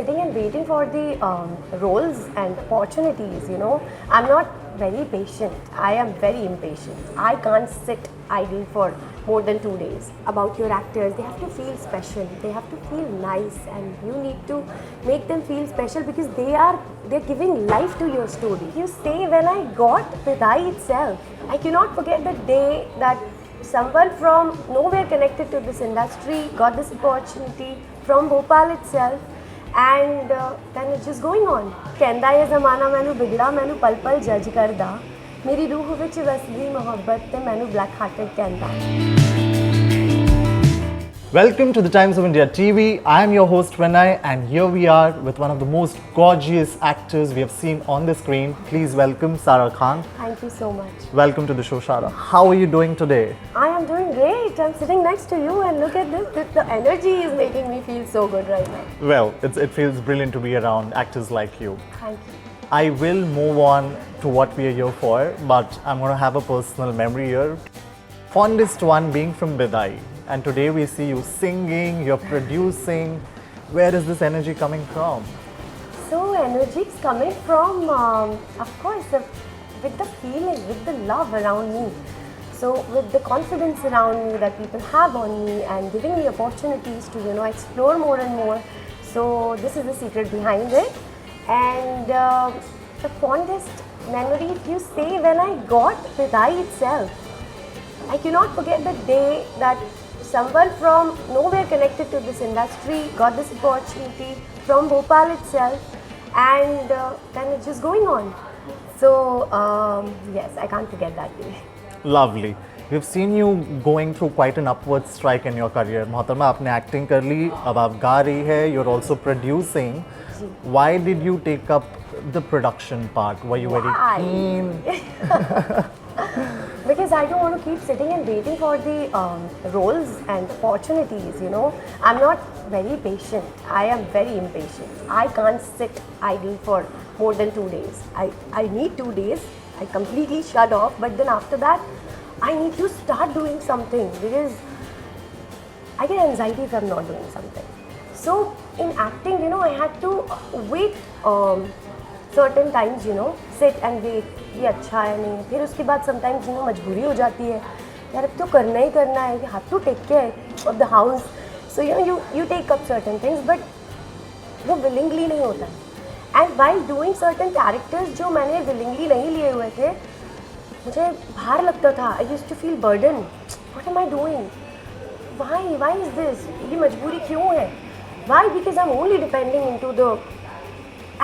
sitting and waiting for the roles and opportunities, you know. I'm not very patient. I am very impatient. I can't sit idle for more than 2 days. About your actors, they have to feel special. They have to feel nice, and you need to make them feel special because they're giving life to your story. You say, when I got Vidai itself, I cannot forget the day that someone from nowhere connected to this industry got this opportunity from Bhopal itself, and then it's just going on. कहंदा है ज़माना मैनू बिगड़ा मैनू पल पल जज करदा मेरी रूह विच वसदी मोहब्बत ते मैनू ब्लैक हार्टेड कहंदा. Welcome to the Times of India TV. I am your host Vinay, and here we are with one of the most gorgeous actors we have seen on the screen. Please welcome Sara Khan. Thank you so much. Welcome to the show, Sara. How are you doing today? I am doing great. I'm sitting next to you, and look at this. The energy is making me feel so good right now. Well, it feels brilliant to be around actors like you. Thank you. I will move on to what we are here for, but I'm going to have a personal memory here. Fondest one being from Vidai. And today we see you singing, you're producing. Where is this energy coming from? So energy is coming from, of course, with the feeling, with the love around me. So with the confidence around me that people have on me and giving me opportunities to, you know, explore more and more. So this is the secret behind it. And the fondest memory, if you say, when I got Vidai itself, I cannot forget the day that someone from nowhere connected to this industry got this opportunity from Bhopal itself, and then it's just going on. So yes, I can't forget that day. Lovely. We've seen you going through quite an upward strike in your career. Mohatma, आपने acting कर ली, अब आप गा रही है, you're also producing. Why did you take up the production part? Were you very keen? Because I don't want to keep sitting and waiting for the roles and opportunities, you know. I'm not very patient. I am very impatient. I can't sit idle for more than 2 days. I need 2 days. I completely shut off, but then after that, I need to start doing something because I get anxiety if I'm not doing something. So in acting, you know, I had to wait certain times, you know, sit and wait. ये अच्छा है नहीं, फिर उसके बाद sometimes you know मजबूरी हो जाती है यार, अब तो करना ही करना है, you have to take care of the house. So you take up certain things, but वो विलिंगली नहीं होता है. And while doing certain characters जो मैंने विलिंगली नहीं लिए हुए थे, मुझे भार लगता था. I used to feel burden. What am I doing? Why is this? ये मजबूरी क्यों है? Why? Because I am only depending into the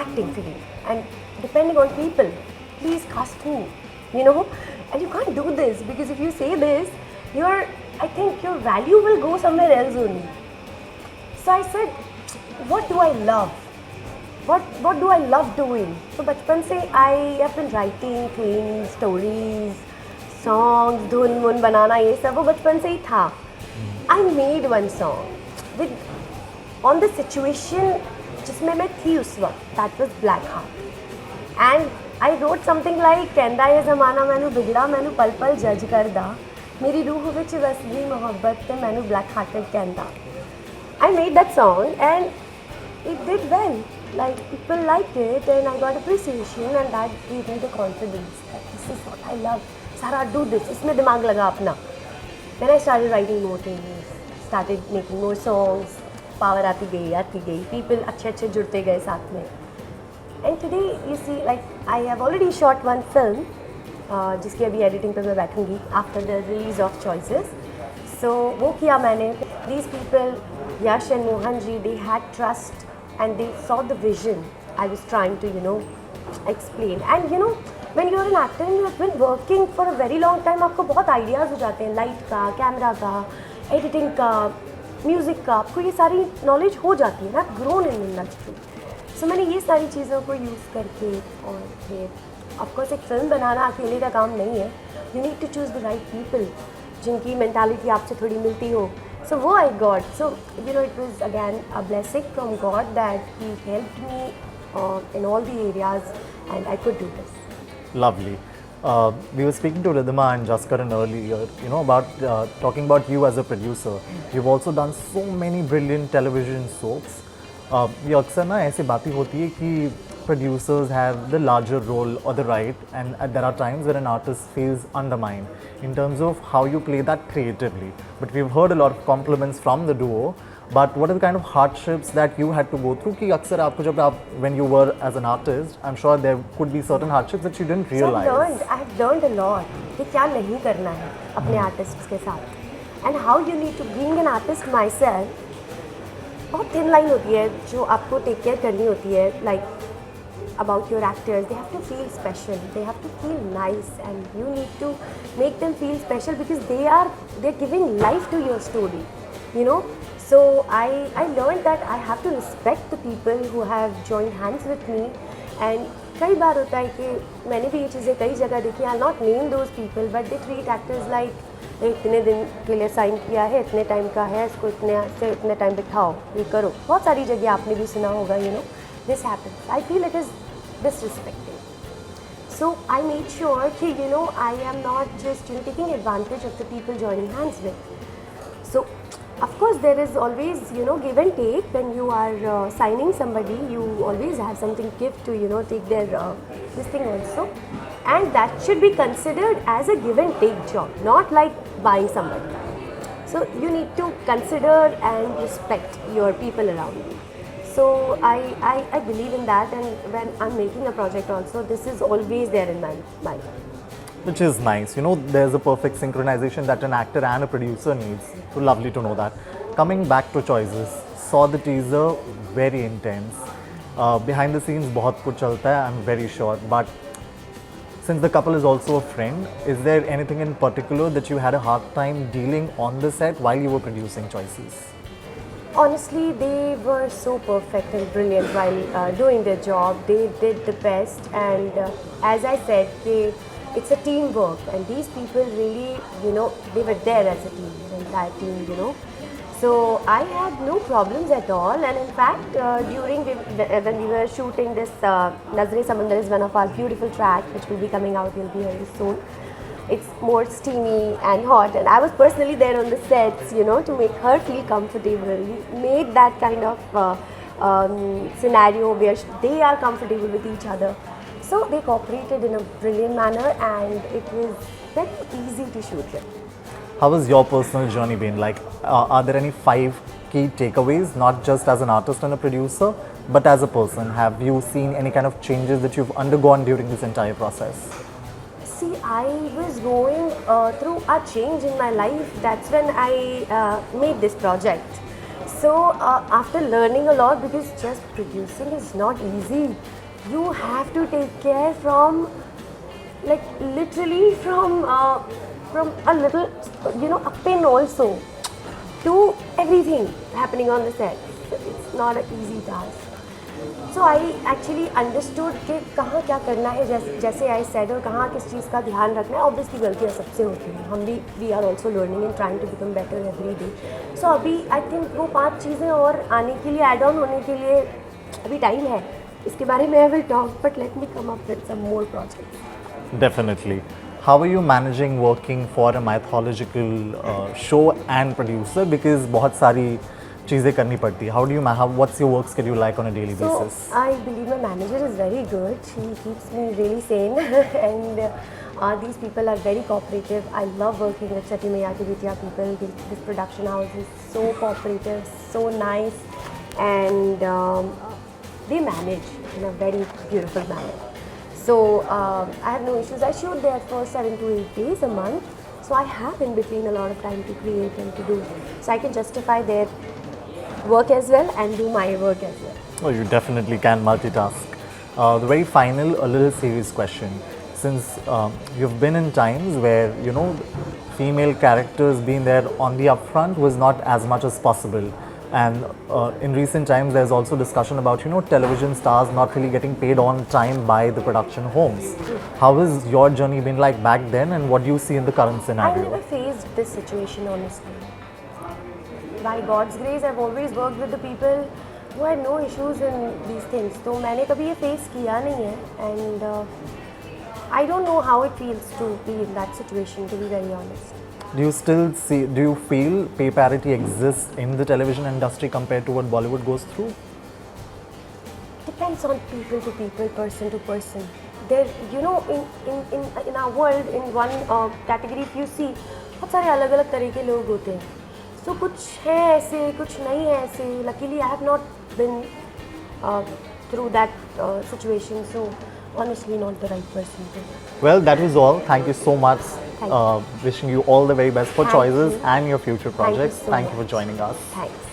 acting field and depending on people. Please cast me, you know, and you can't do this because if you say this, I think your value will go somewhere else only. So I said, what do I love? What do I love doing? So बचपन से I have been writing things, stories, songs, धुन मुन बनाना, ये सब वो बचपन से ही था. I made one song with on the situation जिसमें मैं थी उस वक्त. That was Black Heart. And I wrote something like, कहंदा है ज़माना मैनू बिगड़ा मैनू पल पल जज करदा मेरी रूह विच वसदी मोहब्बत ते मैनू ब्लैक हार्टेड कहंदा. I made that song and it did well. Like people liked it and I got appreciation, and that gave me the confidence that this is what I love. Sara, do this. इसमें दिमाग लगा अपना. Then I started writing more things, started making more songs. Power आती गई. People अच्छे जुड़ते गए साथ में. And today you see, like I have already shot one film, जिसकी अभी editing पे मैं बैठूंगी after the release of Choices. So वो किया मैंने. These people, Yash and Mohan ji, they had trust and they saw the vision I was trying to, you know, explain. And you know, when you are an actor and you have been working for a very long time, आपको बहुत ideas हो जाते हैं, light का, camera का, editing का, music का. आपको ये सारी knowledge हो जाती है ना. I've grown in industry. So मैंने ये सारी चीज़ों को यूज़ करके, और फिर ऑफकोर्स एक फिल्म बनाना अकेले का काम नहीं है. You need to choose the right people जिनकी मेंटालिटी आपसे थोड़ी मिलती हो. सो वो I got. So you know it was again a blessing from God that he helped me in all the areas and I could do this. Lovely. We were speaking to Ridhima and Jaskaran earlier, you know, about talking about you as a producer. You've also done so many brilliant television soaps. ये अक्सर ना ऐसी बातें होती है कि producers have the larger role or the right, and there are times where an artist feels undermined in terms of how you play that creatively. But we've heard a lot of compliments from the duo. But what are the kind of hardships that you had to go through? कि अक्सर आपको जब आप when you were as an artist, I'm sure there could be certain hardships that you didn't realize. I have learned a lot कि क्या नहीं करना है अपने आर्टिस्ट के साथ, and how you need to being an artist myself. बहुत thin line होती है जो आपको टेक केयर करनी होती है, like about your actors. They have to feel special, they have to feel nice, and you need to make them feel special because they're giving life to your story, you know. So I learned that I have to respect the people who have joined hands with me. And कई बार होता है कि मैंने भी ये चीज़ें कई जगह देखी, I'll not name those people, but they treat actors like इतने दिन के लिए साइन किया है, इतने टाइम का है, इसको इतने से इतने टाइम बिठाओ, ये करो. बहुत सारी जगह आपने भी सुना होगा, you know, this happens. I feel it is disrespecting. So I made sure that, you know, I am not just, you know, taking advantage of the people joining hands with. So of course there is always, you know, give and take when you are signing somebody. You always have something give to, you know, take their this thing also, and that should be considered as a give and take job, not like buying somebody. So you need to consider and respect your people around you. So I believe in that, and when I'm making a project also, this is always there in my mind. Which is nice. You know, there's a perfect synchronization that an actor and a producer needs. So lovely to know that. Coming back to choices, saw the teaser, very intense. Behind the scenes, बहुत कुछ चलता है, I'm very sure. But since the couple is also a friend, is there anything in particular that you had a hard time dealing on the set while you were producing Choices? Honestly, they were so perfect and brilliant while doing their job. They did the best, and as I said, it's a teamwork, and these people really, you know, they were there as a team, the entire team, you know. So I had no problems at all, and in fact, when we were shooting this, Nazre Samandar is one of our beautiful tracks, which will be coming out, you'll be hearing soon. It's more steamy and hot, and I was personally there on the sets, you know, to make her feel comfortable. We made that kind of scenario where they are comfortable with each other. So they cooperated in a brilliant manner, and it was very easy to shoot them. How has your personal journey been? Like, are there any 5 key takeaways, not just as an artist and a producer, but as a person? Have you seen any kind of changes that you've undergone during this entire process? See, I was going through a change in my life. That's when I made this project. So after learning a lot, because just producing is not easy. You have to take care from, like, literally from a little, you know, a pin also to everything happening on the set. It's not an easy task. So I actually understood कि कहाँ क्या करना है, जैसे I said, और कहाँ किस चीज़ का ध्यान रखना है. Obviously गलतियाँ सबसे होती हैं, हम भी we are also learning and trying to become better every day. So अभी I think वो 5 चीज़ें और आने के लिए, add on होने के लिए अभी टाइम है. इसके बारे में I will talk, but let me come up with some more projects. Definitely. How are you managing working for a mythological show and producer? Because बहुत सारी चीज़ें करनी पड़ती है. How do you what's your work schedule like on a daily basis? So I believe my manager is very good. She keeps me really sane, and these people are very cooperative. I love working with Chatti Maiya Ki Bitiya people. This production house is so cooperative, so nice, and they manage in a very beautiful manner. So I have no issues. I shoot there for 7 to 8 days a month. So I have in between a lot of time to create and to do. So I can justify their work as well and do my work as well. Oh, you definitely can multitask. The very final, a little serious question. Since you've been in times where, you know, female characters being there on the upfront was not as much as possible. And in recent times, there's also discussion about, you know, television stars not really getting paid on time by the production homes. How has your journey been like back then, and what do you see in the current I scenario? never faced this situation, honestly. By God's grace, I've always worked with the people who had no issues in these things. तो मैंने कभी ये face किया नहीं है, and I don't know how it feels to be in that situation, to be very honest. Do you feel pay parity exists in the television industry compared to what Bollywood goes through? depends on people to people, person to person. There, you know, in our world, in one category, if you see, बहुत सारे अलग अलग तरह के लोग होते हैं. So कुछ है ऐसे, कुछ नहीं है ऐसे. Luckily, I have not been through that situation. So honestly, not the right person to. Well, that was all. Thank you so much. Thank you. Wishing you all the very best for Thank choices you. and your future Thank you projects. so Thank you much. for joining us. Thanks.